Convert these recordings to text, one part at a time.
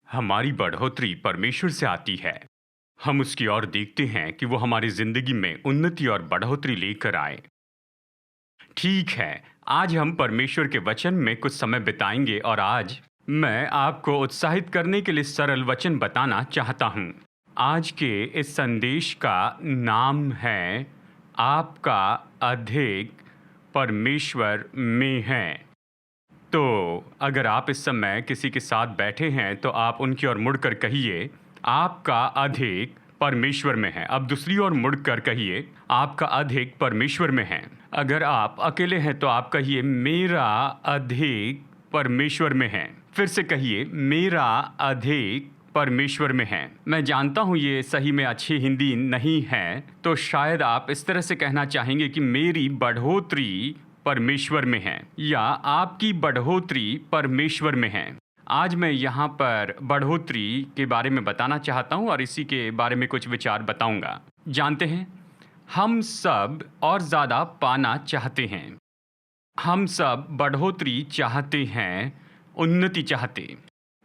हमारी बढ़ोतरी परमेश्वर से आती है। हम उसकी ओर देखते हैं कि वो हमारी जिंदगी में उन्नति और बढ़ोतरी लेकर आए। ठीक है, आज हम परमेश्वर के वचन में कुछ समय बिताएंगे और आज मैं आपको उत्साहित करने के लिए सरल वचन बताना चाहता हूँ। आज के इस संदेश का नाम है आपका अधिक परमेश्वर में है। तो अगर आप इस समय किसी के साथ बैठे हैं तो आप उनकी ओर मुड़कर कहिए, आपका अधिक परमेश्वर में है। अब दूसरी ओर मुड़कर कहिए, आपका अधिक परमेश्वर में है। अगर आप अकेले हैं तो आप कहिए, मेरा अधिक परमेश्वर में है। फिर से कहिए, मेरा अधिक परमेश्वर में है। मैं जानता हूँ ये सही में अच्छी हिंदी नहीं है, तो शायद आप इस तरह से कहना चाहेंगे कि मेरी बढ़ोतरी परमेश्वर में है या आपकी बढ़ोतरी परमेश्वर में है। आज मैं यहाँ पर बढ़ोतरी के बारे में बताना चाहता हूँ और इसी के बारे में कुछ विचार बताऊंगा। जानते हैं, हम सब और ज़्यादा पाना चाहते हैं। हम सब बढ़ोतरी चाहते हैं, उन्नति चाहते,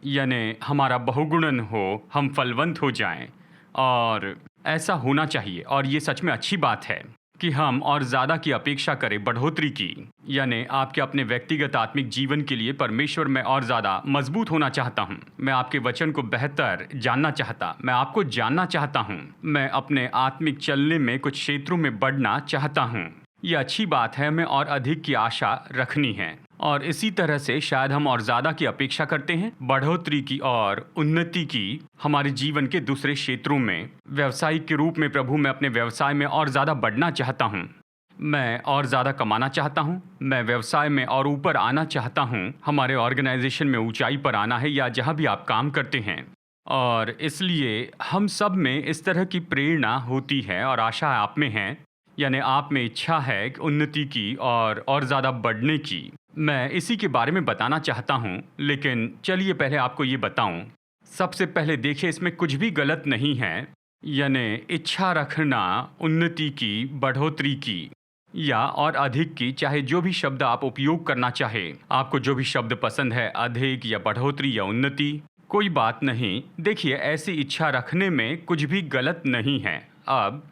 यानी हमारा बहुगुणन हो, हम फलवंत हो जाएं, और ऐसा होना चाहिए। और ये सच में अच्छी बात है कि हम और ज़्यादा की अपेक्षा करें बढ़ोतरी की। यानी आपके अपने व्यक्तिगत आत्मिक जीवन के लिए परमेश्वर में और ज़्यादा मजबूत होना चाहता हूँ। मैं आपके वचन को बेहतर जानना चाहता, मैं आपको जानना चाहता हूँ। मैं अपने आत्मिक चलने में कुछ क्षेत्रों में बढ़ना चाहता हूँ। ये अच्छी बात है, हमें और अधिक की आशा रखनी है और इसी तरह से शायद हम और ज़्यादा की अपेक्षा करते हैं, बढ़ोतरी की और उन्नति की हमारे जीवन के दूसरे क्षेत्रों में। व्यवसायिक के रूप में प्रभु, मैं अपने व्यवसाय में और ज़्यादा बढ़ना चाहता हूँ। मैं और ज़्यादा कमाना चाहता हूँ। मैं व्यवसाय में और ऊपर आना चाहता हूँ। हमारे ऑर्गेनाइजेशन में ऊंचाई पर आना है या जहाँ भी आप काम करते हैं। और इसलिए हम सब में इस तरह की प्रेरणा होती है और आशा आप में है, यानी आप में इच्छा है कि उन्नति की और ज़्यादा बढ़ने की। मैं इसी के बारे में बताना चाहता हूँ, लेकिन चलिए पहले आपको ये बताऊँ। सबसे पहले देखिए, इसमें कुछ भी गलत नहीं है, यानी इच्छा रखना उन्नति की, बढ़ोतरी की या और अधिक की, चाहे जो भी शब्द आप उपयोग करना चाहे, आपको जो भी शब्द पसंद है, अधिक या बढ़ोतरी या उन्नति, कोई बात नहीं। देखिए, ऐसी इच्छा रखने में कुछ भी गलत नहीं है। अब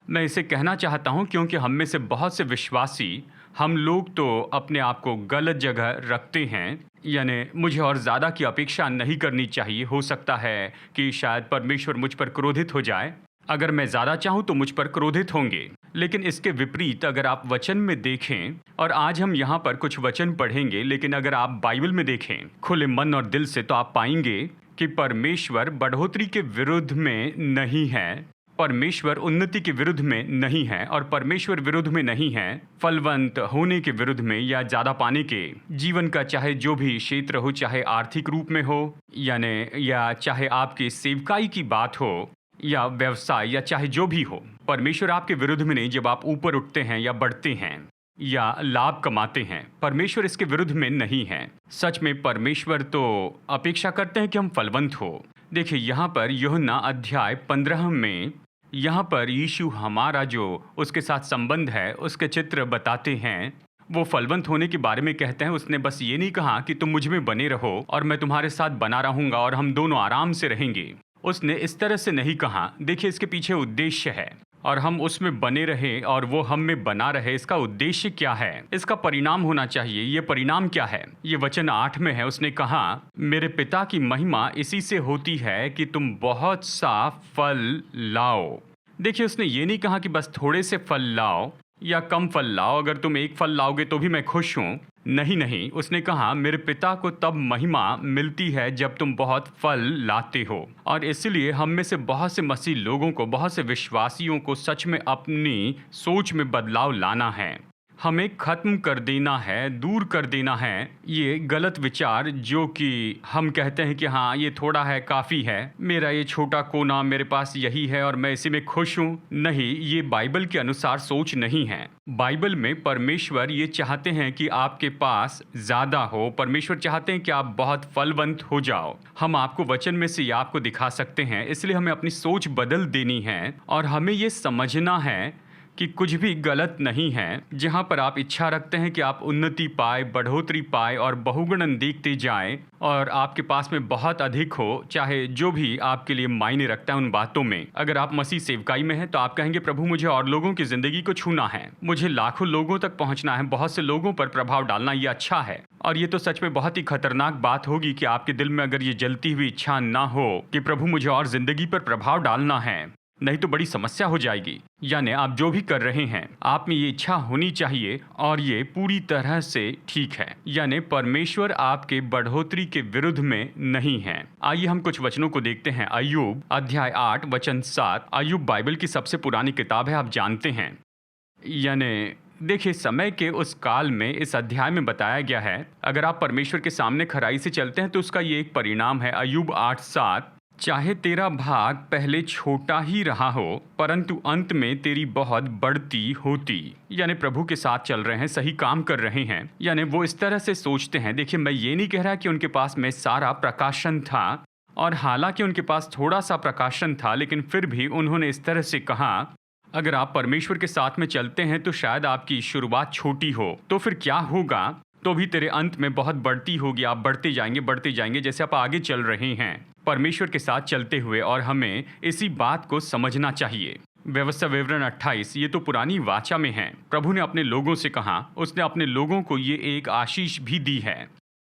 मैं इसे कहना चाहता हूं क्योंकि हम में से बहुत से विश्वासी, हम लोग तो अपने आप को गलत जगह रखते हैं, यानी मुझे और ज़्यादा की अपेक्षा नहीं करनी चाहिए। हो सकता है कि शायद परमेश्वर मुझ पर क्रोधित हो जाए। अगर मैं ज़्यादा चाहूँ तो मुझ पर क्रोधित होंगे। लेकिन इसके विपरीत अगर आप वचन में देखें, और आज हम यहाँ पर कुछ वचन पढ़ेंगे, लेकिन अगर आप बाइबल में देखें खुले मन और दिल से, तो आप पाएंगे कि परमेश्वर बढ़ोतरी के विरुद्ध में नहीं है, परमेश्वर उन्नति के विरुद्ध में नहीं है, और परमेश्वर विरुद्ध में नहीं है फलवंत होने के विरुद्ध में या ज़्यादा पाने के। जीवन का चाहे जो भी क्षेत्र हो, चाहे आर्थिक रूप में हो, यानी या चाहे आपकी सेवकाई की बात हो या व्यवसाय या चाहे जो भी हो, परमेश्वर आपके विरुद्ध में नहीं। जब आप ऊपर उठते हैं या बढ़ते हैं या लाभ कमाते हैं, परमेश्वर इसके विरुद्ध में नहीं है। सच में परमेश्वर तो अपेक्षा करते हैं कि हम फलवंत हो। देखिए, यहाँ पर यूहन्ना अध्याय 15 में यहाँ पर यीशु हमारा जो उसके साथ संबंध है उसके चित्र बताते हैं। वो फलवंत होने के बारे में कहते हैं। उसने बस ये नहीं कहा कि तुम मुझ में बने रहो और मैं तुम्हारे साथ बना रहूँगा और हम दोनों आराम से रहेंगे। उसने इस तरह से नहीं कहा। देखिए, इसके पीछे उद्देश्य है, और हम उसमें बने रहे और वो हम में बना रहे। इसका उद्देश्य क्या है? इसका परिणाम होना चाहिए। ये परिणाम क्या है? ये वचन 8 में है। उसने कहा, मेरे पिता की महिमा इसी से होती है कि तुम बहुत सा फल लाओ। देखिए, उसने ये नहीं कहा कि बस थोड़े से फल लाओ या कम फल लाओ, अगर तुम एक फल लाओगे तो भी मैं खुश हूँ। नहीं नहीं, उसने कहा मेरे पिता को तब महिमा मिलती है जब तुम बहुत फल लाते हो। और इसलिए हम में से बहुत से मसीह लोगों को, बहुत से विश्वासियों को सच में अपनी सोच में बदलाव लाना है। हमें ख़त्म कर देना है, दूर कर देना है ये गलत विचार, जो कि हम कहते हैं कि हाँ, ये थोड़ा है, काफ़ी है, मेरा ये छोटा कोना, मेरे पास यही है और मैं इसी में खुश हूँ। नहीं, ये बाइबल के अनुसार सोच नहीं है। बाइबल में परमेश्वर ये चाहते हैं कि आपके पास ज़्यादा हो। परमेश्वर चाहते हैं कि आप बहुत फलवंत हो जाओ। हम आपको वचन में से ये आपको दिखा सकते हैं। इसलिए हमें अपनी सोच बदल देनी है और हमें ये समझना है कि कुछ भी गलत नहीं है। जहाँ पर आप इच्छा रखते हैं कि आप उन्नति पाए, बढ़ोतरी पाए और बहुगुणन देखते जाएं और आपके पास में बहुत अधिक हो, चाहे जो भी आपके लिए मायने रखता है उन बातों में। अगर आप मसीह सेवकाई में हैं तो आप कहेंगे प्रभु मुझे और लोगों की जिंदगी को छूना है, मुझे लाखों लोगों तक पहुंचना है, बहुत से लोगों पर प्रभाव डालना, ये अच्छा है। और ये तो सच में बहुत ही खतरनाक बात होगी कि आपके दिल में अगर ये जलती हुई इच्छा ना हो कि प्रभु मुझे और जिंदगी पर प्रभाव डालना है, नहीं तो बड़ी समस्या हो जाएगी। यानी आप जो भी कर रहे हैं आप में ये इच्छा होनी चाहिए और ये पूरी तरह से ठीक है। यानी परमेश्वर आपके बढ़ोतरी के विरुद्ध में नहीं है। आइए हम कुछ वचनों को देखते हैं। अय्यूब अध्याय 8 वचन 7। अय्यूब बाइबल की सबसे पुरानी किताब है, आप जानते हैं। यानी देखिए, समय के उस काल में इस अध्याय में बताया गया है, अगर आप परमेश्वर के सामने खराई से चलते हैं तो उसका ये एक परिणाम है। अय्यूब 8:7, चाहे तेरा भाग पहले छोटा ही रहा हो परंतु अंत में तेरी बहुत बढ़ती होती। यानी प्रभु के साथ चल रहे हैं, सही काम कर रहे हैं, यानी वो इस तरह से सोचते हैं। देखिए, मैं ये नहीं कह रहा कि उनके पास में सारा प्रकाशन था, और हालांकि उनके पास थोड़ा सा प्रकाशन था, लेकिन फिर भी उन्होंने इस तरह से कहा, अगर आप परमेश्वर के साथ में चलते हैं तो शायद आपकी शुरुआत छोटी हो, तो फिर क्या होगा, तो भी तेरे अंत में बहुत बढ़ती होगी। आप बढ़ते जाएंगे जैसे आप आगे चल रहे हैं परमेश्वर के साथ चलते हुए। और हमें इसी बात को समझना चाहिए। व्यवस्था विवरण 28, ये तो पुरानी वाचा में है। प्रभु ने अपने लोगों से कहा, उसने अपने लोगों को ये एक आशीष भी दी है।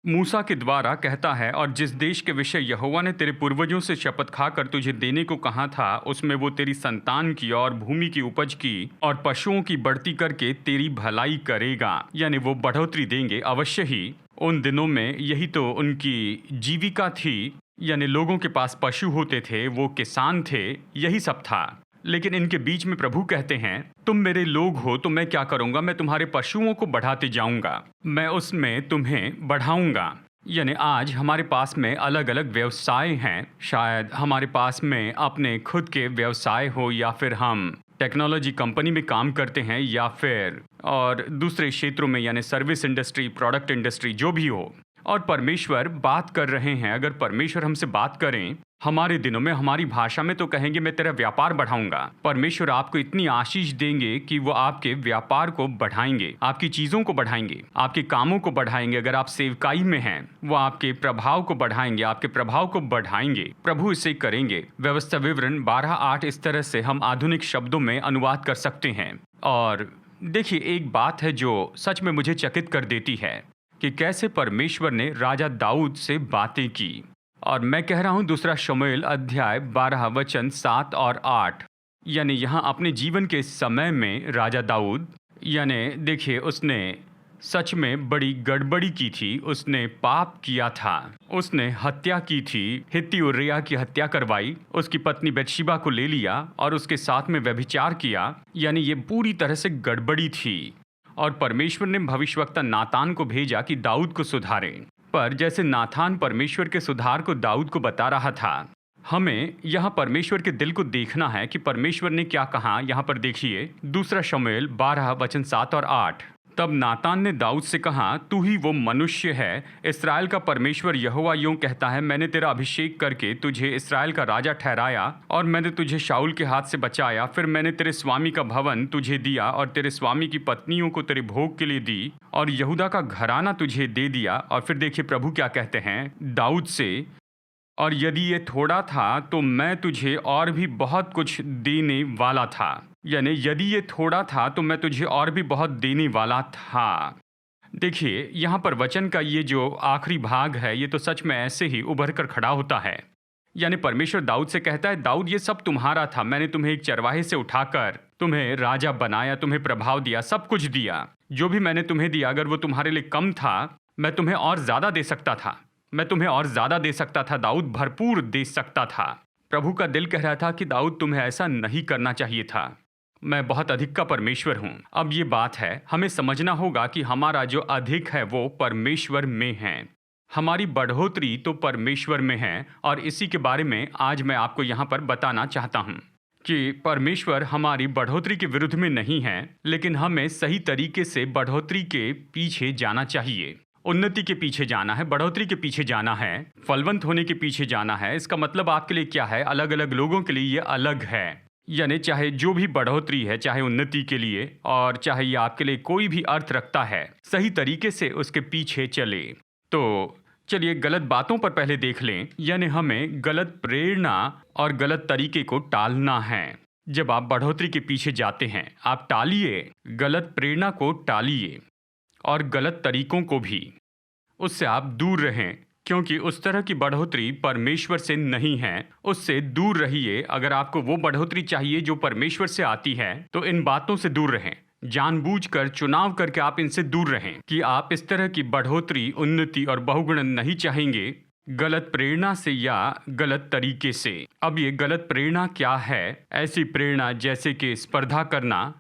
मूसा के द्वारा कहता है, और जिस देश के विषय यहोवा ने तेरे पूर्वजों से शपथ खाकर तुझे देने को कहा था, उसमें वो तेरी संतान की और भूमि की उपज की और पशुओं की बढ़ती करके तेरी भलाई करेगा। यानी वो बढ़ोतरी देंगे अवश्य ही। उन दिनों में यही तो उनकी जीविका थी, यानी लोगों के पास पशु होते थे, वो किसान थे, यही सब था। लेकिन इनके बीच में प्रभु कहते हैं, तुम मेरे लोग हो तो मैं क्या करूंगा, मैं तुम्हारे पशुओं को बढ़ाते जाऊंगा, मैं उसमें तुम्हें बढ़ाऊंगा। यानी आज हमारे पास में अलग अलग व्यवसाय हैं। शायद हमारे पास में अपने खुद के व्यवसाय हो, या फिर हम टेक्नोलॉजी कंपनी में काम करते हैं, या फिर और दूसरे क्षेत्रों में, यानी सर्विस इंडस्ट्री, प्रोडक्ट इंडस्ट्री, जो भी हो। और परमेश्वर बात कर रहे हैं। अगर परमेश्वर हमसे बात करें हमारे दिनों में, हमारी भाषा में, तो कहेंगे मैं तेरा व्यापार बढ़ाऊंगा। परमेश्वर आपको इतनी आशीष देंगे कि वो आपके व्यापार को बढ़ाएंगे, आपकी चीजों को बढ़ाएंगे, आपके कामों को बढ़ाएंगे। अगर आप सेवकाई में हैं, वो आपके प्रभाव को बढ़ाएंगे, आपके प्रभाव को बढ़ाएंगे। प्रभु इसे करेंगे। व्यवस्था विवरण 12:8 इस तरह से हम आधुनिक शब्दों में अनुवाद कर सकते हैं। और देखिए, एक बात है जो सच में मुझे चकित कर देती है कि कैसे परमेश्वर ने राजा दाऊद से बातें की। और मैं कह रहा हूं 2 शमूएल अध्याय 12 वचन 7 और 8। यानी यहाँ अपने जीवन के समय में राजा दाऊद, यानी देखिए, उसने सच में बड़ी गड़बड़ी की थी, उसने पाप किया था, उसने हत्या की थी, हित्ती उरिय्याह की हत्या करवाई, उसकी पत्नी बतशेबा को ले लिया और उसके साथ में व्यभिचार किया। यानी ये पूरी तरह से गड़बड़ी थी। और परमेश्वर ने भविष्यवक्ता नातान को भेजा कि दाऊद को सुधारे। पर जैसे नातान परमेश्वर के सुधार को दाऊद को बता रहा था, हमें यहाँ परमेश्वर के दिल को देखना है कि परमेश्वर ने क्या कहा। यहाँ पर देखिए 2 शमूएल 12 वचन 7 और 8। तब नातान ने दाऊद से कहा, तू ही वो मनुष्य है। इस्राएल का परमेश्वर यहोवा यूं कहता है, मैंने तेरा अभिषेक करके तुझे इस्राएल का राजा ठहराया और मैंने तुझे शाऊल के हाथ से बचाया। फिर मैंने तेरे स्वामी का भवन तुझे दिया और तेरे स्वामी की पत्नियों को तेरे भोग के लिए दी और यहूदा का घराना तुझे दे दिया। और फिर देखिए प्रभु क्या कहते हैं दाऊद से, और यदि ये थोड़ा था तो मैं तुझे और भी बहुत कुछ देने वाला था। यानी यदि ये थोड़ा था तो मैं तुझे और भी बहुत देने वाला था। देखिए, यहाँ पर वचन का ये जो आखिरी भाग है, ये तो सच में ऐसे ही उभर कर खड़ा होता है। यानी परमेश्वर दाऊद से कहता है, दाऊद ये सब तुम्हारा था, मैंने तुम्हें एक चरवाहे से उठाकर तुम्हें राजा बनाया, तुम्हें प्रभाव दिया, सब कुछ दिया। जो भी मैंने तुम्हें दिया, अगर वो तुम्हारे लिए कम था, मैं तुम्हें और ज़्यादा दे सकता था, मैं तुम्हें और ज़्यादा दे सकता था। दाऊद भरपूर दे सकता था। प्रभु का दिल कह रहा था कि दाऊद तुम्हें ऐसा नहीं करना चाहिए था, मैं बहुत अधिक का परमेश्वर हूँ। अब ये बात है, हमें समझना होगा कि हमारा जो अधिक है वो परमेश्वर में है, हमारी बढ़ोतरी तो परमेश्वर में है। और इसी के बारे में आज मैं आपको यहाँ पर बताना चाहता हूँ कि परमेश्वर हमारी बढ़ोतरी के विरुद्ध में नहीं है, लेकिन हमें सही तरीके से बढ़ोतरी के पीछे जाना चाहिए। उन्नति के पीछे जाना है, बढ़ोतरी के पीछे जाना है, फलवंत होने के पीछे जाना है। इसका मतलब आपके लिए क्या है? अलग अलग लोगों के लिए ये अलग है। यानी चाहे जो भी बढ़ोतरी है, चाहे उन्नति के लिए और चाहे ये आपके लिए कोई भी अर्थ रखता है, सही तरीके से उसके पीछे चले। तो चलिए गलत बातों पर पहले देख लें, यानी हमें गलत प्रेरणा और गलत तरीके को टालना है। जब आप बढ़ोतरी के पीछे जाते हैं, आप टालिए, गलत प्रेरणा को टालिए और गलत तरीकों को भी। उससे आप दूर रहें, क्योंकि उस तरह की बढ़ोतरी परमेश्वर से नहीं है। उससे दूर रहिए। अगर आपको वो बढ़ोतरी चाहिए जो परमेश्वर से आती है, तो इन बातों से दूर रहें। जानबूझकर चुनाव करके आप इनसे दूर रहें कि आप इस तरह की बढ़ोतरी, उन्नति और बहुगुणन नहीं चाहेंगे, गलत प्रेरणा से या गलत तरीके से। अब ये गलत प्रेरणा क्या है? ऐसी प्रेरणा जैसे कि स्पर्धा करना।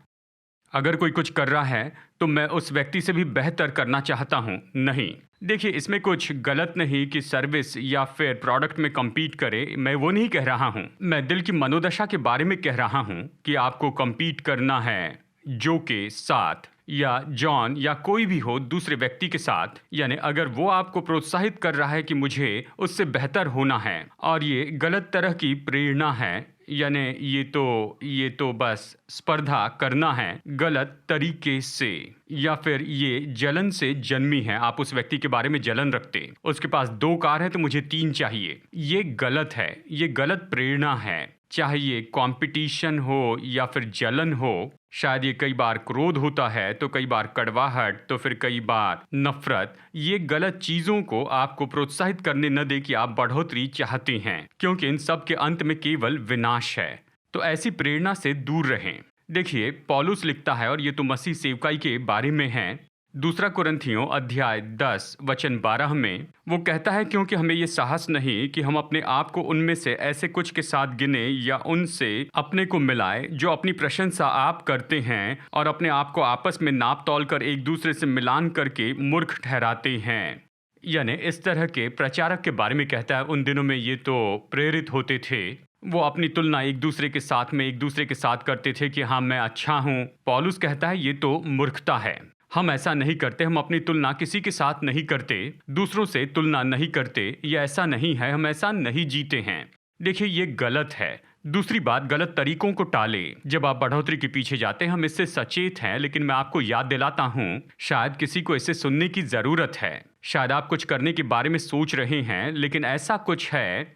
अगर कोई कुछ कर रहा है तो मैं उस व्यक्ति से भी बेहतर करना चाहता हूं। नहीं, देखिए इसमें कुछ गलत नहीं कि सर्विस या फिर प्रोडक्ट में compete करे, मैं वो नहीं कह रहा हूं। मैं दिल की मनोदशा के बारे में कह रहा हूं कि आपको compete करना है जो के साथ या जॉन या कोई भी हो दूसरे व्यक्ति के साथ। यानी अगर वो आपको प्रोत्साहित कर रहा है कि मुझे उससे बेहतर होना है और ये गलत तरह की प्रेरणा है, यानी ये तो बस स्पर्धा करना है गलत तरीके से, या फिर ये जलन से जन्मी है। आप उस व्यक्ति के बारे में जलन रखते, उसके पास 2 कार है तो मुझे 3 चाहिए। ये गलत है, ये गलत प्रेरणा है। चाहे ये कंपटीशन हो या फिर जलन हो, शायद ये कई बार क्रोध होता है, तो कई बार कड़वाहट, तो फिर कई बार नफरत। ये गलत चीजों को आपको प्रोत्साहित करने न दे कि आप बढ़ोतरी चाहते हैं, क्योंकि इन सब के अंत में केवल विनाश है। तो ऐसी प्रेरणा से दूर रहें। देखिए पौलुस लिखता है, और ये तो मसीह सेवकाई के बारे में है, 2 कुरिन्थियों अध्याय 10 वचन 12 में वो कहता है, क्योंकि हमें ये साहस नहीं कि हम अपने आप को उनमें से ऐसे कुछ के साथ गिने या उनसे अपने को मिलाए जो अपनी प्रशंसा आप करते हैं और अपने आप को आपस में नाप तौल कर एक दूसरे से मिलान करके मूर्ख ठहराते हैं। यानी इस तरह के प्रचारक के बारे में कहता है। उन दिनों में ये तो प्रेरित होते थे, वो अपनी तुलना एक दूसरे के साथ करते थे कि हाँ मैं अच्छा हूँ। पौलुस कहता है ये तो मूर्खता है। हम ऐसा नहीं करते, हम अपनी तुलना किसी के साथ नहीं करते, दूसरों से तुलना नहीं करते, ये ऐसा नहीं है, हम ऐसा नहीं जीते हैं। देखिए ये गलत है। दूसरी बात, गलत तरीकों को टाले। जब आप बढ़ोतरी के पीछे जाते हैं, हम इससे सचेत हैं, लेकिन मैं आपको याद दिलाता हूँ, शायद किसी को इसे सुनने की जरूरत है। शायद आप कुछ करने के बारे में सोच रहे हैं, लेकिन ऐसा कुछ है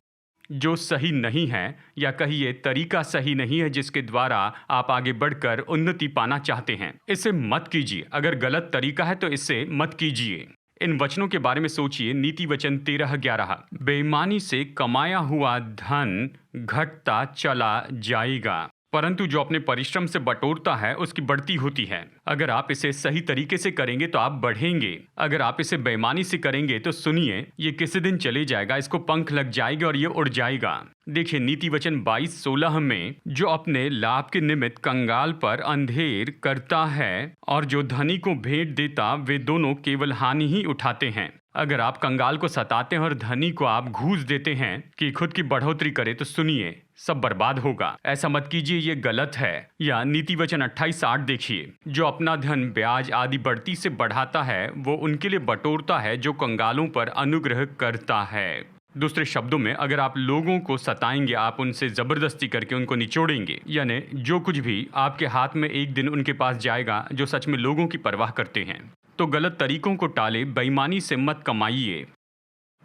जो सही नहीं है, या कहिए तरीका सही नहीं है जिसके द्वारा आप आगे बढ़कर उन्नति पाना चाहते हैं। इसे मत कीजिए। अगर गलत तरीका है तो इसे मत कीजिए। इन वचनों के बारे में सोचिए। नीति वचन 13:11, बेईमानी से कमाया हुआ धन घटता चला जाएगा, परंतु जो अपने परिश्रम से बटोरता है उसकी बढ़ती होती है। अगर आप इसे सही तरीके से करेंगे तो आप बढ़ेंगे। अगर आप इसे बेईमानी से करेंगे तो सुनिए, ये किसी दिन चले जाएगा, इसको पंख लग जाएगा और ये उड़ जाएगा। देखिए नीति वचन 22:16 में, जो अपने लाभ के निमित्त कंगाल पर अंधेर करता है और जो धनी को भेंट देता, वे दोनों केवल हानि ही उठाते हैं। अगर आप कंगाल को सताते हैं और धनी को आप घूस देते हैं कि खुद की बढ़ोतरी करे, तो सुनिए सब बर्बाद होगा। ऐसा मत कीजिए, ये गलत है। या नीति वचन 28:8 देखिए, जो अपना धन ब्याज आदि बढ़ती से बढ़ाता है, वो उनके लिए बटोरता है जो कंगालों पर अनुग्रह करता है। दूसरे शब्दों में, अगर आप लोगों को सताएंगे, आप उनसे जबरदस्ती करके उनको निचोड़ेंगे, यानी जो कुछ भी आपके हाथ में एक दिन उनके पास जाएगा जो सच में लोगों की परवाह करते हैं। तो गलत तरीकों को टाले, बेईमानी से मत कमाइए।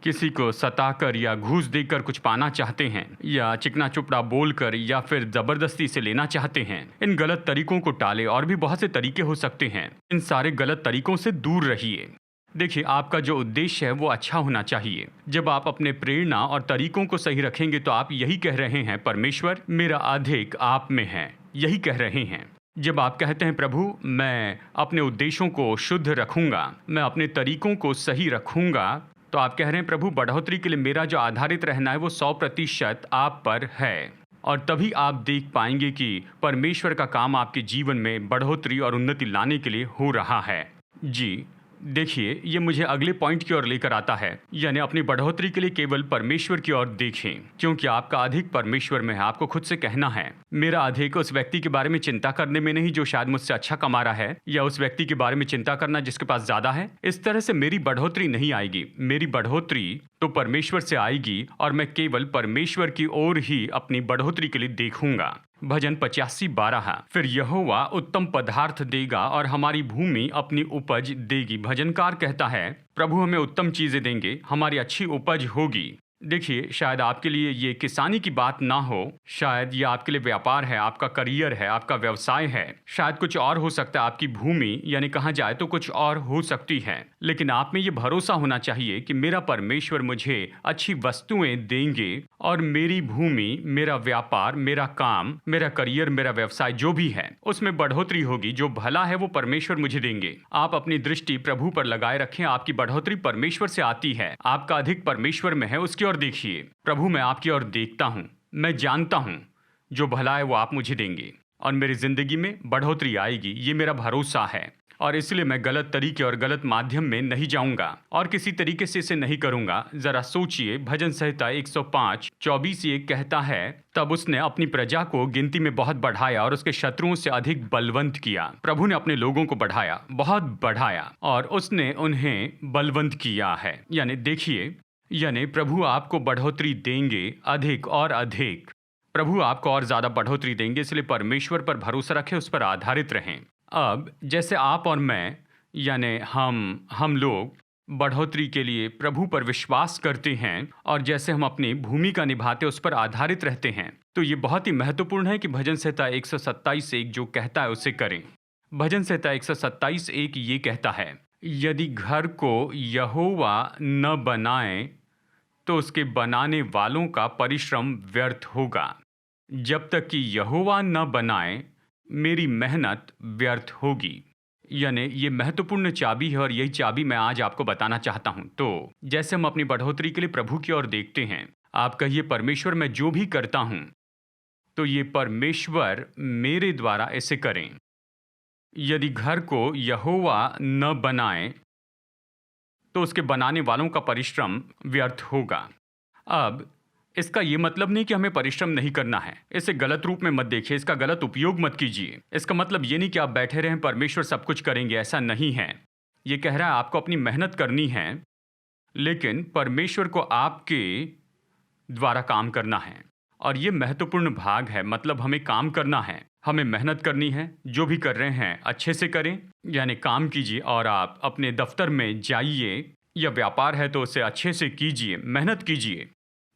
किसी को सताकर या घूस देकर कुछ पाना चाहते हैं, या चिकना चुपड़ा बोलकर या फिर जबरदस्ती से लेना चाहते हैं, इन गलत तरीकों को टाले। और भी बहुत से तरीके हो सकते हैं। इन सारे गलत तरीकों से दूर रहिए। देखिए आपका जो उद्देश्य है वो अच्छा होना चाहिए। जब आप अपने प्रेरणा और तरीकों को सही रखेंगे तो आप यही कह रहे हैं, परमेश्वर मेरा अधिक आप में है, यही कह रहे हैं। जब आप कहते हैं, प्रभु मैं अपने उद्देश्यों को शुद्ध रखूंगा, मैं अपने तरीकों को सही रखूंगा, तो आप कह रहे हैं, प्रभु बढ़ोतरी के लिए मेरा जो आधारित रहना है वो 100% आप पर है। और तभी आप देख पाएंगे कि परमेश्वर का काम आपके जीवन में बढ़ोतरी और उन्नति लाने के लिए हो रहा है। जी देखिए, ये मुझे अगले पॉइंट की ओर लेकर आता है, यानी अपनी बढ़ोतरी के लिए केवल परमेश्वर की ओर देखें, क्योंकि आपका अधिक परमेश्वर में है। आपको खुद से कहना है, मेरा अधिक उस व्यक्ति के बारे में चिंता करने में नहीं जो शायद मुझसे अच्छा कमा रहा है, या उस व्यक्ति के बारे में चिंता करना जिसके पास ज्यादा है। इस तरह से मेरी बढ़ोतरी नहीं आएगी। मेरी बढ़ोतरी तो परमेश्वर से आएगी और मैं केवल परमेश्वर की ओर ही अपनी बढ़ोतरी के लिए देखूंगा। भजन 85:12। फिर यहोवा उत्तम पदार्थ देगा और हमारी भूमि अपनी उपज देगी। भजनकार कहता है प्रभु हमें उत्तम चीजें देंगे, हमारी अच्छी उपज होगी। देखिए, शायद आपके लिए ये किसानी की बात ना हो, शायद ये आपके लिए व्यापार है, आपका करियर है, आपका व्यवसाय है, शायद कुछ और हो सकता है, आपकी भूमि यानी कहा जाए तो कुछ और हो सकती है। लेकिन आप में ये भरोसा होना चाहिए कि मेरा परमेश्वर मुझे अच्छी वस्तुएं देंगे और मेरी भूमि, मेरा व्यापार, मेरा काम, मेरा करियर, मेरा व्यवसाय जो भी है उसमें बढ़ोतरी होगी। जो भला है वो परमेश्वर मुझे देंगे। आप अपनी दृष्टि प्रभु पर लगाए रखें। आपकी बढ़ोतरी परमेश्वर से आती है। आपका अधिक परमेश्वर में है, उसकी ओर देखिए। प्रभु मैं आपकी ओर देखता हूं, मैं जानता हूं जो भला है वो आप मुझे देंगे और मेरी जिंदगी में बढ़ोतरी आएगी। ये मेरा भरोसा है और इसलिए मैं गलत तरीके और गलत माध्यम में नहीं जाऊंगा और किसी तरीके से इसे नहीं करूंगा। जरा सोचिए, भजन संहिता 105:24 ये कहता है, तब उसने अपनी प्रजा को गिनती में बहुत बढ़ाया और उसके शत्रुओं से अधिक बलवंत किया। प्रभु ने अपने लोगों को बढ़ाया, बहुत बढ़ाया, और उसने उन्हें बलवंत किया है। यानी देखिए, यानी प्रभु आपको बढ़ोतरी देंगे, अधिक और अधिक। प्रभु आपको और ज्यादा बढ़ोतरी देंगे, इसलिए परमेश्वर पर भरोसा रखें, उस पर आधारित रहें। अब जैसे आप और मैं यानी हम लोग बढ़ोतरी के लिए प्रभु पर विश्वास करते हैं और जैसे हम अपनी भूमिका निभाते उस पर आधारित रहते हैं, तो ये बहुत ही महत्वपूर्ण है कि भजन संहिता 127:1 जो कहता है उसे करें। भजन संहिता 127:1 ये कहता है, यदि घर को यहोवा न बनाए तो उसके बनाने वालों का परिश्रम व्यर्थ होगा। जब तक कि यहोवा न बनाए मेरी मेहनत व्यर्थ होगी। यानी ये महत्वपूर्ण चाबी है और यही चाबी मैं आज आपको बताना चाहता हूं। तो जैसे हम अपनी बढ़ोतरी के लिए प्रभु की ओर देखते हैं, आप कहिए परमेश्वर मैं जो भी करता हूं तो ये परमेश्वर मेरे द्वारा इसे करें। यदि घर को यहोवा न बनाए तो उसके बनाने वालों का परिश्रम व्यर्थ होगा। अब इसका ये मतलब नहीं कि हमें परिश्रम नहीं करना है। इसे गलत रूप में मत देखिए, इसका गलत उपयोग मत कीजिए। इसका मतलब ये नहीं कि आप बैठे रहें, परमेश्वर सब कुछ करेंगे, ऐसा नहीं है। ये कह रहा है आपको अपनी मेहनत करनी है, लेकिन परमेश्वर को आपके द्वारा काम करना है। और ये महत्वपूर्ण भाग है, मतलब हमें काम करना है, हमें मेहनत करनी है। जो भी कर रहे हैं अच्छे से करें, यानी काम कीजिए। और आप अपने दफ्तर में जाइए या व्यापार है तो उसे अच्छे से कीजिए, मेहनत कीजिए,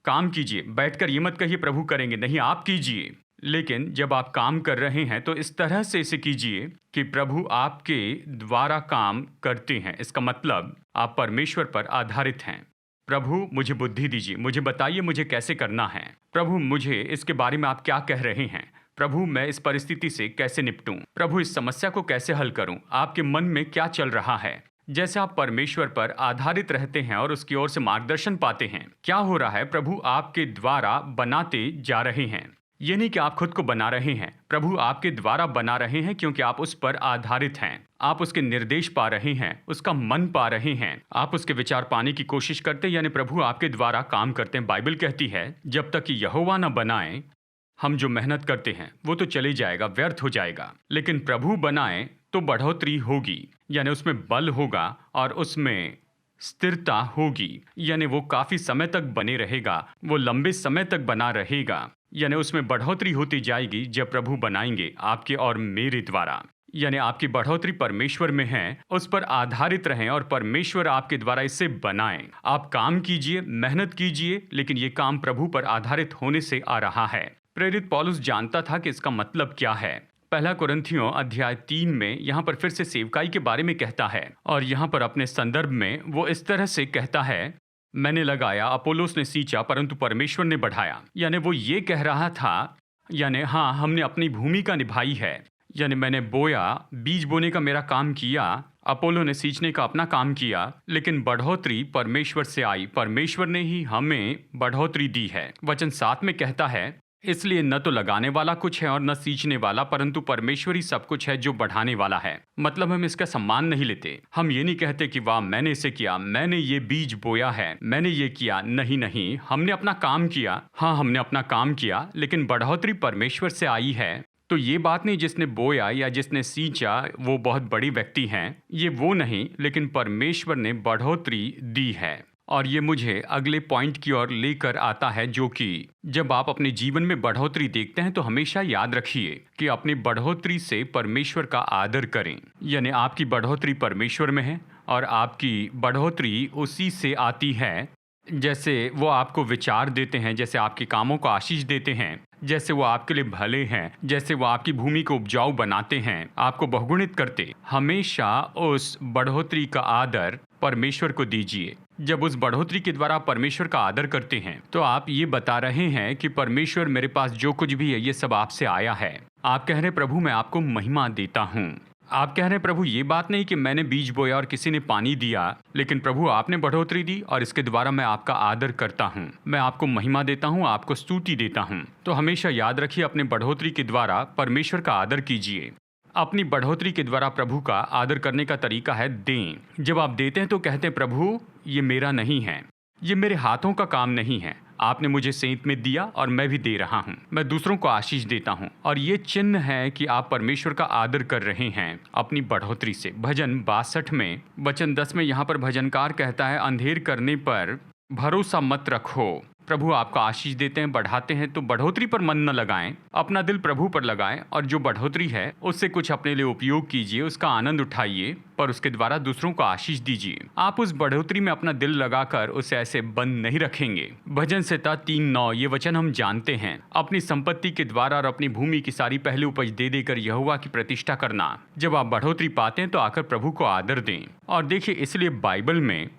काम कीजिए। बैठकर ये मत कहिए प्रभु करेंगे, नहीं, आप कीजिए। लेकिन जब आप काम कर रहे हैं तो इस तरह से इसे कीजिए कि प्रभु आपके द्वारा काम करते हैं। इसका मतलब आप परमेश्वर पर आधारित हैं। प्रभु मुझे बुद्धि दीजिए, मुझे बताइए मुझे कैसे करना है। प्रभु मुझे इसके बारे में आप क्या कह रहे हैं। प्रभु मैं इस परिस्थिति से कैसे निपटूं। प्रभु इस समस्या को कैसे हल करूं। आपके मन में क्या चल रहा है। जैसे आप परमेश्वर पर आधारित रहते हैं और उसकी ओर से मार्गदर्शन पाते हैं, क्या हो रहा है, प्रभु आपके द्वारा बनाते जा रहे हैं। ये नहीं कि आप खुद को बना रहे हैं, प्रभु आपके द्वारा बना रहे हैं, क्योंकि आप उस पर आधारित हैं। आप उसके निर्देश पा रहे हैं, उसका मन पा रहे हैं, आप उसके विचार पाने की कोशिश करते हैं, यानी प्रभु आपके द्वारा काम करते हैं। बाइबल कहती है जब तक कि यहोवा न बनाए हम जो मेहनत करते हैं वो तो चले जाएगा, व्यर्थ हो जाएगा। लेकिन प्रभु बनाए तो बढ़ोतरी होगी, यानी उसमें बल होगा और उसमें स्थिरता होगी। यानी वो काफी समय तक बने रहेगा, वो लंबे समय तक बना रहेगा। यानी उसमें बढ़ोतरी होती जाएगी जब प्रभु बनाएंगे आपके और मेरे द्वारा। यानी आपकी बढ़ोतरी परमेश्वर में है, उस पर आधारित रहें और परमेश्वर आपके द्वारा इसे बनाएं। आप काम कीजिए, मेहनत कीजिए, लेकिन ये काम प्रभु पर आधारित होने से आ रहा है। प्रेरित पौलुस जानता था कि इसका मतलब क्या है। पहला कुरिन्थियों अध्याय 3 में यहाँ पर फिर से सेवकाई के बारे में कहता है और यहाँ पर अपने संदर्भ में वो इस तरह से कहता है, मैंने लगाया, अपोलोस ने सींचा, परंतु परमेश्वर ने बढ़ाया। यानी वो ये कह रहा था, यानी हाँ हमने अपनी भूमिका निभाई है, यानी मैंने बोया, बीज बोने का मेरा काम किया, अपोलो ने सींचने का अपना काम किया, लेकिन बढ़ोतरी परमेश्वर से आई। परमेश्वर ने ही हमें बढ़ोतरी दी है। वचन 7 में कहता है, इसलिए न तो लगाने वाला कुछ है और न सींचने वाला, परंतु परमेश्वर ही सब कुछ है जो बढ़ाने वाला है। मतलब हम इसका सम्मान नहीं लेते। हम ये नहीं कहते कि वाह मैंने इसे किया, मैंने ये बीज बोया है, मैंने ये किया। नहीं नहीं, हमने अपना काम किया। हाँ हमने अपना काम किया, लेकिन बढ़ोतरी परमेश्वर से आई है। तो ये बात नहीं जिसने बोया या जिसने सींचा वो बहुत बड़ी व्यक्ति हैं, ये वो नहीं, लेकिन परमेश्वर ने बढ़ोतरी दी है। और ये मुझे अगले पॉइंट की ओर लेकर आता है, जो कि जब आप अपने जीवन में बढ़ोतरी देखते हैं तो हमेशा याद रखिए कि अपनी बढ़ोतरी से परमेश्वर का आदर करें। यानी आपकी बढ़ोतरी परमेश्वर में है और आपकी बढ़ोतरी उसी से आती है, जैसे वो आपको विचार देते हैं, जैसे आपके कामों को आशीष देते हैं, जैसे वो आपके लिए भले हैं, जैसे वो आपकी भूमि को उपजाऊ बनाते हैं, आपको बहुगुणित करते। हमेशा उस बढ़ोतरी का आदर परमेश्वर को दीजिए। जब उस बढ़ोतरी के द्वारा परमेश्वर का आदर करते हैं तो आप ये बता रहे हैं कि परमेश्वर, मेरे पास जो कुछ भी है ये सब आपसे आया है। आप कह रहे प्रभु मैं आपको महिमा देता हूँ। आप कह रहे हैं प्रभु ये बात नहीं कि मैंने बीज बोया और किसी ने पानी दिया, लेकिन प्रभु आपने बढ़ोतरी दी और इसके द्वारा मैं आपका आदर करता हूँ, मैं आपको महिमा देता हूँ, आपको स्तुति देता हूँ। तो हमेशा याद रखिए, अपने बढ़ोतरी के द्वारा परमेश्वर का आदर कीजिए। अपनी बढ़ोतरी के द्वारा प्रभु का आदर करने का तरीका है दें। जब आप देते हैं तो कहते हैं प्रभु ये मेरा नहीं है, ये मेरे हाथों का काम नहीं है, आपने मुझे सेंत में दिया और मैं भी दे रहा हूँ, मैं दूसरों को आशीष देता हूँ। और ये चिन्ह है कि आप परमेश्वर का आदर कर रहे हैं अपनी बढ़ोतरी से। भजन 62 में वचन 10 में यहाँ पर भजनकार कहता है, अंधेर करने पर भरोसा मत रखो। प्रभु आपका आशीष देते हैं, बढ़ाते हैं, तो बढ़ोतरी पर मन न लगाएं, अपना दिल प्रभु पर लगाएं और जो बढ़ोतरी है उससे कुछ अपने लिए उपयोग कीजिए, उसका आनंद उठाइए, पर उसके द्वारा दूसरों को आशीष दीजिए। आप उस बढ़ोतरी में अपना दिल लगाकर उसे ऐसे बंद नहीं रखेंगे। भजन संहिता 3:9 ये वचन हम जानते हैं, अपनी संपत्ति के द्वारा और अपनी भूमि की सारी पहली उपज दे देकर यहोवा की प्रतिष्ठा करना। जब आप बढ़ोतरी पाते हैं तो आकर प्रभु को आदर दें। और देखिए, इसलिए बाइबल में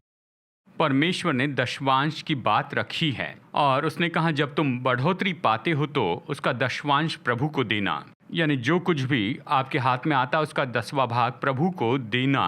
परमेश्वर ने दशवांश की बात रखी है और उसने कहा जब तुम बढ़ोतरी पाते हो तो उसका दशवांश प्रभु को देना। यानी जो कुछ भी आपके हाथ में आता है उसका 10वां भाग प्रभु को देना।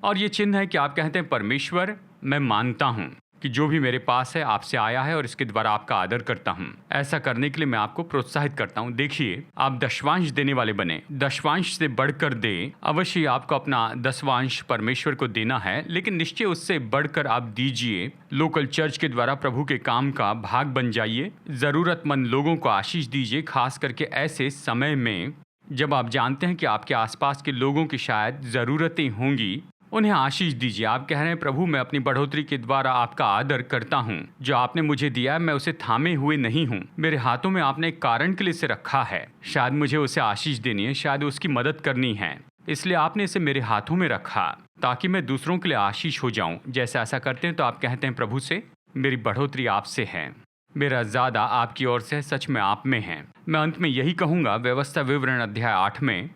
और ये चिन्ह है कि आप कहते हैं परमेश्वर मैं मानता हूँ कि जो भी मेरे पास है आपसे आया है और इसके द्वारा आपका आदर करता हूँ। ऐसा करने के लिए मैं आपको प्रोत्साहित करता हूँ। देखिए, आप दशवांश देने वाले बने, दशवांश से बढ़कर दे। अवश्य आपको अपना दशवांश परमेश्वर को देना है, लेकिन निश्चय उससे बढ़कर आप दीजिए। लोकल चर्च के द्वारा प्रभु के काम का भाग बन जाइए, जरूरतमंद लोगों को आशीष दीजिए, खास करके ऐसे समय में जब आप जानते हैं कि आपके आसपास के लोगों की शायद ज़रूरतें होंगी, उन्हें आशीष दीजिए। आप कह रहे हैं प्रभु मैं अपनी बढ़ोतरी के द्वारा आपका आदर करता हूँ, जो आपने मुझे दिया है मैं उसे थामे हुए नहीं हूँ, मेरे हाथों में आपने एक कारण के लिए इसे रखा है। शायद मुझे उसे आशीष देनी है, शायद उसकी मदद करनी है, इसलिए आपने इसे मेरे हाथों में रखा ताकि मैं दूसरों के लिए आशीष हो जाऊँ। जैसे ऐसा करते हैं तो आप कहते हैं प्रभु से मेरी बढ़ोतरी आपसे है, मेरा ज़्यादा आपकी ओर से सच में आप में है। मैं अंत में यही कहूँगा, व्यवस्था विवरण अध्याय 8 में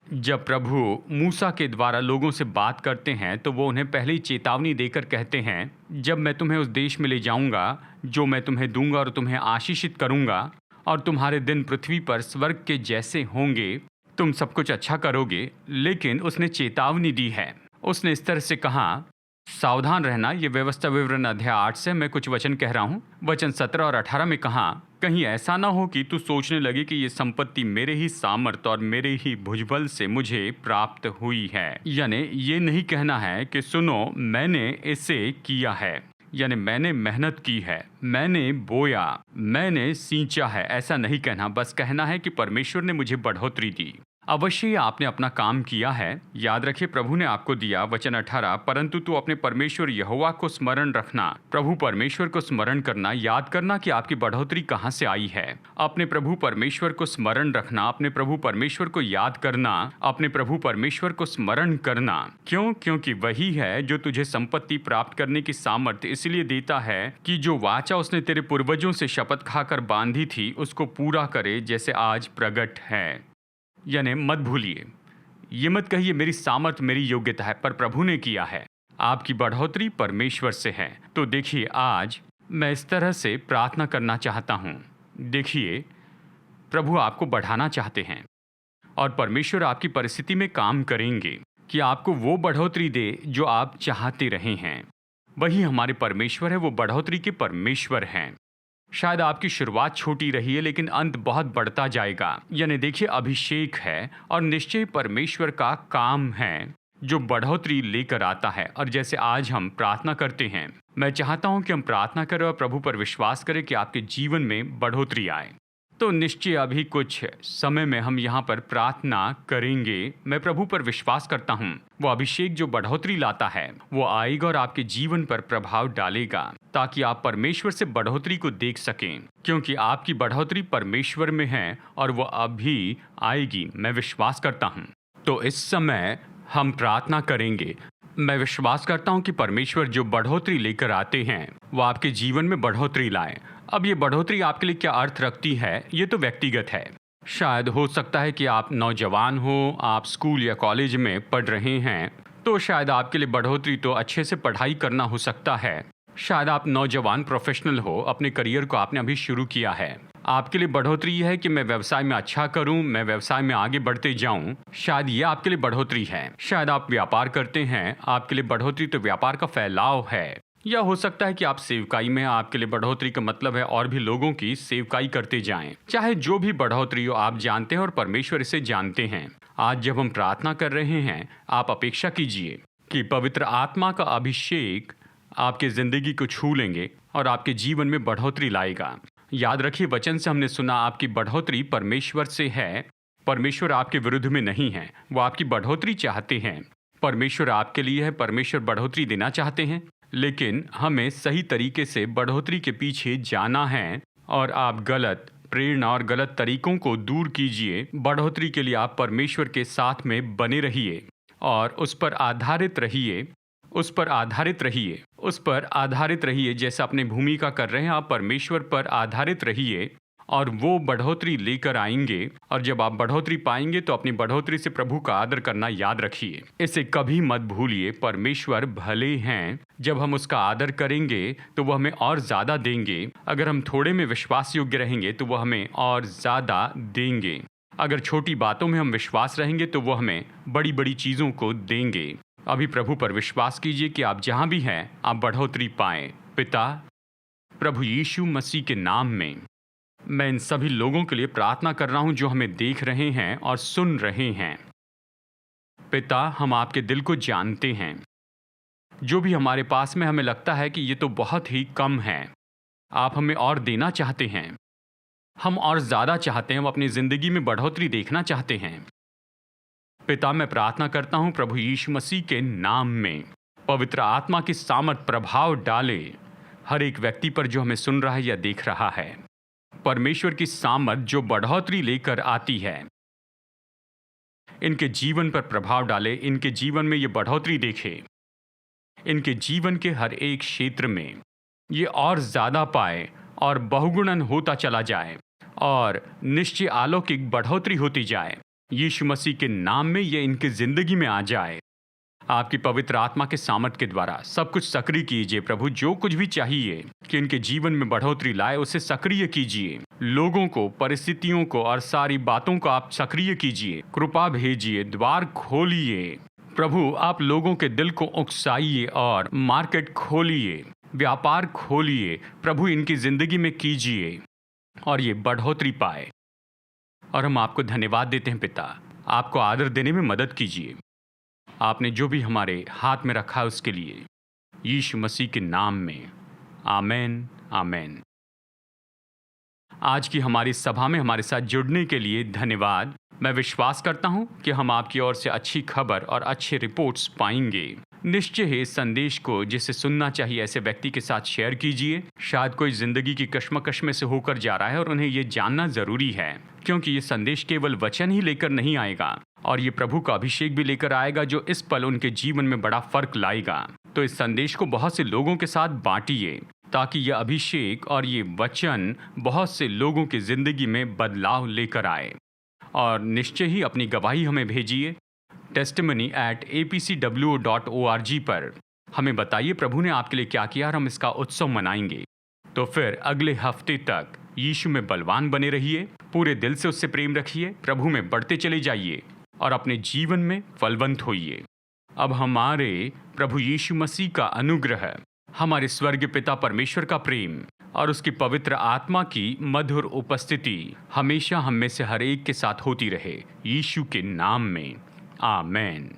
जब प्रभु मूसा के द्वारा लोगों से बात करते हैं तो वो उन्हें पहले ही चेतावनी देकर कहते हैं, जब मैं तुम्हें उस देश में ले जाऊंगा जो मैं तुम्हें दूंगा और तुम्हें आशीषित करूंगा और तुम्हारे दिन पृथ्वी पर स्वर्ग के जैसे होंगे, तुम सब कुछ अच्छा करोगे। लेकिन उसने चेतावनी दी है, उसने इस तरह से कहा सावधान रहना। ये व्यवस्था विवरण अध्याय 8 से मैं कुछ वचन कह रहा हूँ। वचन 17 और 18 में कहा, कहीं ऐसा ना हो कि तू सोचने लगे कि ये संपत्ति मेरे ही सामर्थ और मेरे ही भुजबल से मुझे प्राप्त हुई है। यानी ये नहीं कहना है कि सुनो मैंने इसे किया है, यानी मैंने मेहनत की है, मैंने बोया, मैंने सींचा है, ऐसा नहीं कहना। बस कहना है कि परमेश्वर ने मुझे बढ़ोतरी दी। अवश्य आपने अपना काम किया है, याद रखिए प्रभु ने आपको दिया। वचन 18, परंतु तू अपने परमेश्वर यहोवा को स्मरण रखना। प्रभु परमेश्वर को स्मरण करना, याद करना कि आपकी बढ़ोतरी कहाँ से आई है। अपने प्रभु परमेश्वर को स्मरण रखना, अपने प्रभु परमेश्वर को याद करना, अपने प्रभु परमेश्वर को स्मरण करना। क्यों? क्योंकि वही है जो तुझे संपत्ति प्राप्त करने की सामर्थ्य इसलिए देता है कि जो वाचा उसने तेरे पूर्वजों से शपथ खाकर बांधी थी उसको पूरा करे, जैसे आज प्रगट है। यानी मत भूलिए, ये मत कहिए मेरी सामर्थ मेरी योग्यता है, पर प्रभु ने किया है। आपकी बढ़ोतरी परमेश्वर से है। तो देखिए, आज मैं इस तरह से प्रार्थना करना चाहता हूँ। देखिए, प्रभु आपको बढ़ाना चाहते हैं और परमेश्वर आपकी परिस्थिति में काम करेंगे कि आपको वो बढ़ोतरी दे जो आप चाहते रहे हैं। वही हमारे परमेश्वर है, वो बढ़ोतरी के परमेश्वर हैं। शायद आपकी शुरुआत छोटी रही है लेकिन अंत बहुत बढ़ता जाएगा। यानी देखिए, अभिषेक है और निश्चय परमेश्वर का काम है जो बढ़ोतरी लेकर आता है। और जैसे आज हम प्रार्थना करते हैं, मैं चाहता हूं कि हम प्रार्थना करें और प्रभु पर विश्वास करें कि आपके जीवन में बढ़ोतरी आए। तो निश्चय अभी कुछ समय में हम यहाँ पर प्रार्थना करेंगे। मैं प्रभु पर विश्वास करता हूँ, वो अभिषेक जो बढ़ोतरी लाता है वो आएगा और आपके जीवन पर प्रभाव डालेगा, ताकि आप परमेश्वर से बढ़ोतरी को देख सकें, क्योंकि आपकी बढ़ोतरी परमेश्वर में है और वो अभी आएगी। मैं विश्वास करता हूँ। तो इस समय हम प्रार्थना करेंगे। मैं विश्वास करता हूँ कि परमेश्वर जो बढ़ोतरी लेकर आते हैं वो आपके जीवन में बढ़ोतरी लाए। अब ये बढ़ोतरी आपके लिए क्या अर्थ रखती है, ये तो व्यक्तिगत है। शायद हो सकता है कि आप नौजवान हो, आप स्कूल या कॉलेज में पढ़ रहे हैं, तो शायद आपके लिए बढ़ोतरी तो अच्छे से पढ़ाई करना हो सकता है। शायद आप नौजवान प्रोफेशनल हो, अपने करियर को आपने अभी शुरू किया है। आपके लिए बढ़ोतरी है कि मैं व्यवसाय में अच्छा करूं, मैं व्यवसाय में आगे बढ़ते जाऊं। शायद ये आपके लिए बढ़ोतरी है। शायद आप व्यापार करते हैं, आपके लिए बढ़ोतरी तो व्यापार का फैलाव है। या हो सकता है कि आप सेवकाई में, आपके लिए बढ़ोतरी का मतलब है और भी लोगों की सेवकाई करते जाएं। चाहे जो भी बढ़ोतरी हो, आप जानते हैं और परमेश्वर इसे जानते हैं। आज जब हम प्रार्थना कर रहे हैं, आप अपेक्षा कीजिए कि पवित्र आत्मा का अभिषेक आपके जिंदगी को छू लेंगे और आपके जीवन में बढ़ोतरी लाएगा। याद रखिए, वचन से हमने सुना आपकी बढ़ोतरी परमेश्वर से है। परमेश्वर आपके विरुद्ध में नहीं है, वो आपकी बढ़ोतरी चाहते हैं। परमेश्वर आपके लिए है, परमेश्वर बढ़ोतरी देना चाहते हैं, लेकिन हमें सही तरीके से बढ़ोतरी के पीछे जाना है और आप गलत प्रेरणा और गलत तरीकों को दूर कीजिए। बढ़ोतरी के लिए आप परमेश्वर के साथ में बने रहिए और उस पर आधारित रहिए, उस पर आधारित रहिए, उस पर आधारित रहिए। जैसा अपने भूमिका कर रहे हैं, आप परमेश्वर पर आधारित रहिए और वो बढ़ोतरी लेकर आएंगे। और जब आप बढ़ोतरी पाएंगे तो अपनी बढ़ोतरी से प्रभु का आदर करना याद रखिए। इसे कभी मत भूलिए, परमेश्वर भले हैं। जब हम उसका आदर करेंगे तो वो हमें और ज़्यादा देंगे। अगर हम थोड़े में विश्वास योग्य रहेंगे तो वो हमें और ज़्यादा देंगे। अगर छोटी बातों में हम विश्वास रहेंगे तो वो हमें बड़ी बड़ी चीज़ों को देंगे। अभी प्रभु पर विश्वास कीजिए कि आप जहाँ भी हैं आप बढ़ोतरी पाएं। पिता, प्रभु यीशु मसीह के नाम में मैं इन सभी लोगों के लिए प्रार्थना कर रहा हूं जो हमें देख रहे हैं और सुन रहे हैं। पिता, हम आपके दिल को जानते हैं। जो भी हमारे पास में हमें लगता है कि ये तो बहुत ही कम है, आप हमें और देना चाहते हैं। हम और ज़्यादा चाहते हैं, हम अपनी ज़िंदगी में बढ़ोतरी देखना चाहते हैं। पिता, मैं प्रार्थना करता हूँ प्रभु यीशु मसीह के नाम में, पवित्र आत्मा की सामर्थ प्रभाव डाले हर एक व्यक्ति पर जो हमें सुन रहा है या देख रहा है। परमेश्वर की सामर्थ जो बढ़ोतरी लेकर आती है, इनके जीवन पर प्रभाव डाले, इनके जीवन में ये बढ़ोतरी देखे, इनके जीवन के हर एक क्षेत्र में ये और ज़्यादा पाए और बहुगुणन होता चला जाए और निश्चय अलौकिक बढ़ोतरी होती जाए। यीशु मसीह के नाम में ये इनकी ज़िंदगी में आ जाए। आपकी पवित्र आत्मा के सामर्थ के द्वारा सब कुछ सक्रिय कीजिए प्रभु। जो कुछ भी चाहिए कि इनके जीवन में बढ़ोतरी लाए, उसे सक्रिय कीजिए। लोगों को, परिस्थितियों को और सारी बातों को आप सक्रिय कीजिए। कृपा भेजिए, द्वार खोलिए प्रभु। आप लोगों के दिल को उकसाइए और मार्केट खोलिए, व्यापार खोलिए प्रभु, इनकी ज़िंदगी में कीजिए और ये बढ़ोतरी पाए। और हम आपको धन्यवाद देते हैं पिता, आपको आदर देने में मदद कीजिए। आपने जो भी हमारे हाथ में रखा है उसके लिए, यीशु मसीह के नाम में, आमेन, आमेन। आज की हमारी सभा में हमारे साथ जुड़ने के लिए धन्यवाद। मैं विश्वास करता हूं कि हम आपकी ओर से अच्छी खबर और अच्छे रिपोर्ट्स पाएंगे। निश्चय ही इस संदेश को जिसे सुनना चाहिए ऐसे व्यक्ति के साथ शेयर कीजिए। शायद कोई जिंदगी की कश्मकश में से होकर जा रहा है और उन्हें ये जानना जरूरी है, क्योंकि ये संदेश केवल वचन ही लेकर नहीं आएगा और ये प्रभु का अभिषेक भी लेकर आएगा जो इस पल उनके जीवन में बड़ा फर्क लाएगा। तो इस संदेश को बहुत से लोगों के साथ बांटिए ताकि यह अभिषेक और ये वचन बहुत से लोगों की जिंदगी में बदलाव लेकर आए। और निश्चय ही अपनी गवाही हमें भेजिए testimony@apcwo.org पर। हमें बताइए प्रभु ने आपके लिए क्या किया और हम इसका उत्सव मनाएंगे। तो फिर अगले हफ्ते तक यीशु में बलवान बने रहिए, पूरे दिल से उससे प्रेम रखिए, प्रभु में बढ़ते चले जाइए और अपने जीवन में फलवंत होइए। अब हमारे प्रभु यीशु मसीह का अनुग्रह, हमारे स्वर्गीय पिता परमेश्वर का प्रेम और उसकी पवित्र आत्मा की मधुर उपस्थिति हमेशा हम में से हर एक के साथ होती रहे, यीशु के नाम में, आमेन।